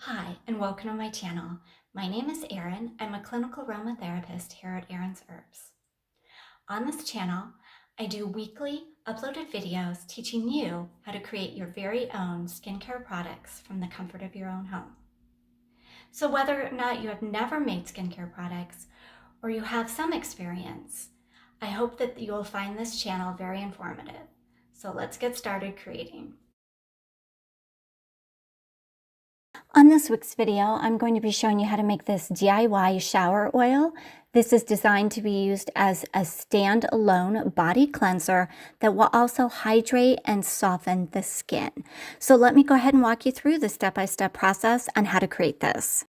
Hi, and welcome to my channel. My name is Erin. I'm a clinical aromatherapist here at Erin's Herbs. On this channel, I do weekly uploaded videos teaching you how to create your very own skincare products from the comfort of your own home. So whether or not you have never made skincare products or you have some experience, I hope that you will find this channel very informative. So let's get started creating. On this week's video, I'm going to be showing you how to make this DIY shower oil. This is designed to be used as a standalone body cleanser that will also hydrate and soften the skin. So let me go ahead and walk you through the step-by-step process on how to create this.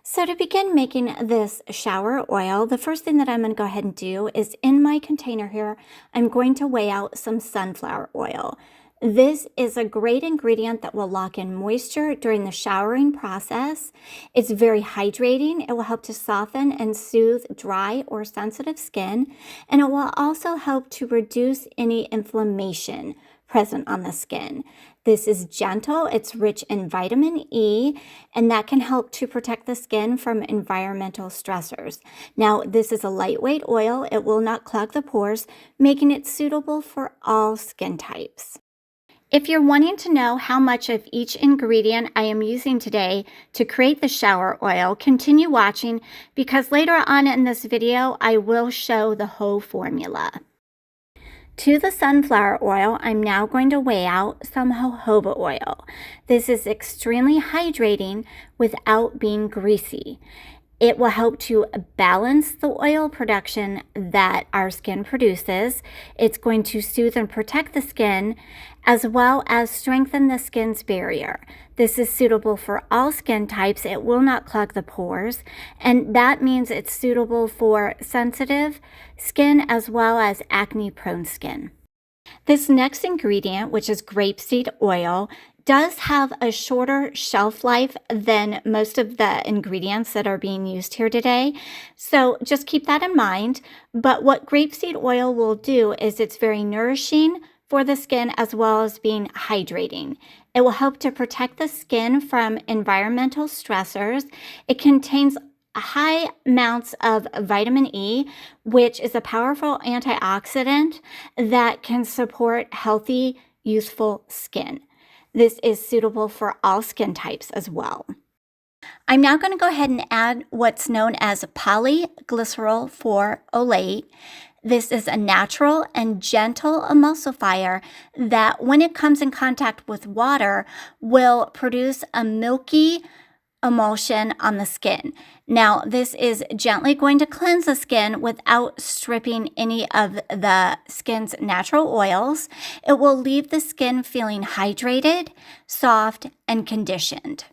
So to begin making this shower oil, the first thing that I'm going to go ahead and do is in my container here, I'm going to weigh out some sunflower oil. This is a great ingredient that will lock in moisture during the showering process. It's very hydrating. It will help to soften and soothe dry or sensitive skin, and it will also help to reduce any inflammation present on the skin. This is gentle, it's rich in vitamin E, and that can help to protect the skin from environmental stressors. Now, this is a lightweight oil. It will not clog the pores, making it suitable for all skin types. If you're wanting to know how much of each ingredient I am using today to create the shower oil, continue watching because later on in this video, I will show the whole formula. To the sunflower oil, I'm now going to weigh out some jojoba oil. This is extremely hydrating without being greasy. It will help to balance the oil production that our skin produces. It's going to soothe and protect the skin as well as strengthen the skin's barrier. This is suitable for all skin types. It will not clog the pores, and that means it's suitable for sensitive skin as well as acne-prone skin. This next ingredient, which is grapeseed oil, does have a shorter shelf life than most of the ingredients that are being used here today. So just keep that in mind. But what grapeseed oil will do is it's very nourishing for the skin as well as being hydrating. It will help to protect the skin from environmental stressors. It contains high amounts of vitamin E, which is a powerful antioxidant that can support healthy, youthful skin. This is suitable for all skin types as well. I'm now going to go ahead and add what's known as polyglycerol 4-olate. This is a natural and gentle emulsifier that when it comes in contact with water will produce a milky emulsion on the skin. Now, this is gently going to cleanse the skin without stripping any of the skin's natural oils. It will leave the skin feeling hydrated, soft, and conditioned.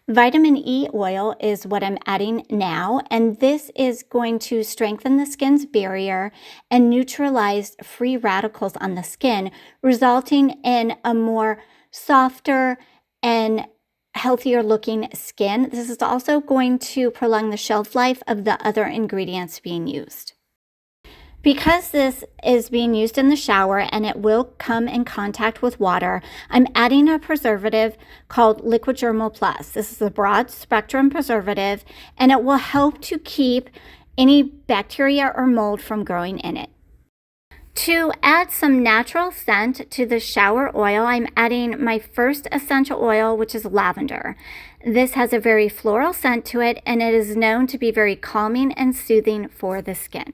Vitamin E oil is what I'm adding now, and this is going to strengthen the skin's barrier and neutralize free radicals on the skin, resulting in a more softer and healthier looking skin. This is also going to prolong the shelf life of the other ingredients being used. Because this is being used in the shower and it will come in contact with water, I'm adding a preservative called Liquidermal Plus. This is a broad spectrum preservative and it will help to keep any bacteria or mold from growing in it. To add some natural scent to the shower oil, I'm adding my first essential oil, which is lavender. This has a very floral scent to it, and it is known to be very calming and soothing for the skin.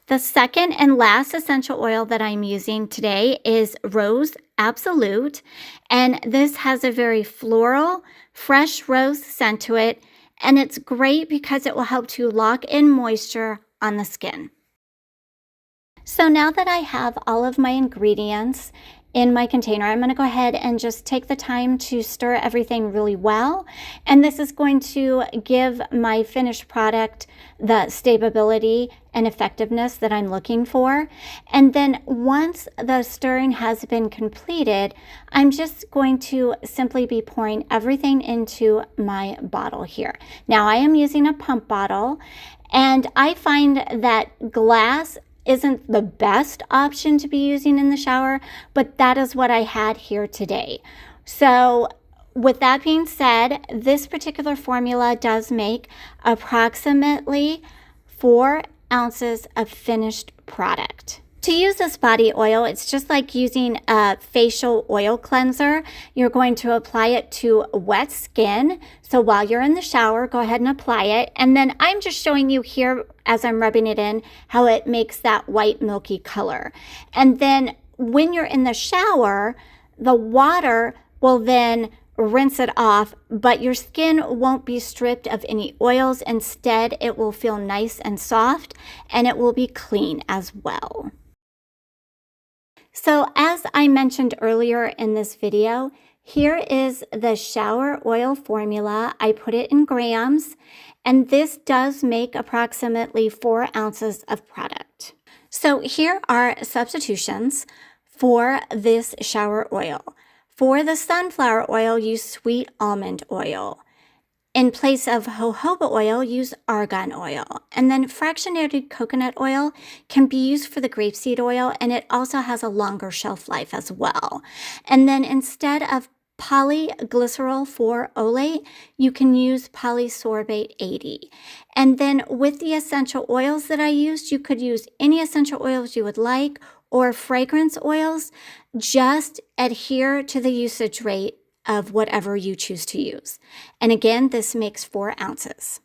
The second and last essential oil that I'm using today is Rose Absolute, and this has a very floral, fresh rose scent to it, and it's great because it will help to lock in moisture on the skin. So now that I have all of my ingredients in my container, I'm going to go ahead and just take the time to stir everything really well. And this is going to give my finished product the stability and effectiveness that I'm looking for. And then once the stirring has been completed, I'm just going to simply be pouring everything into my bottle here. Now I am using a pump bottle, and I find that glass isn't the best option to be using in the shower, but that is what I had here today. So with that being said, this particular formula does make approximately 4 ounces of finished product. To use this body oil, it's just like using a facial oil cleanser. You're going to apply it to wet skin. So while you're in the shower, go ahead and apply it. And then I'm just showing you here as I'm rubbing it in how it makes that white milky color. And then when you're in the shower, the water will then rinse it off, but your skin won't be stripped of any oils. Instead, it will feel nice and soft, and it will be clean as well. So as I mentioned earlier in this video, here is the shower oil formula. I put it in grams, and this does make approximately 4 ounces of product. So here are substitutions for this shower oil. For the sunflower oil, use sweet almond oil. In place of jojoba oil, use argan oil. And then fractionated coconut oil can be used for the grapeseed oil, and it also has a longer shelf life as well. And then instead of polyglycerol 4 olate, you can use polysorbate 80. And then with the essential oils that I used, you could use any essential oils you would like or fragrance oils. Just adhere to the usage rate of whatever you choose to use. And again, this makes 4 ounces.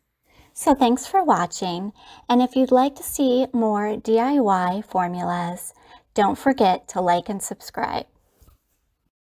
So thanks for watching. And if you'd like to see more DIY formulas, don't forget to like and subscribe.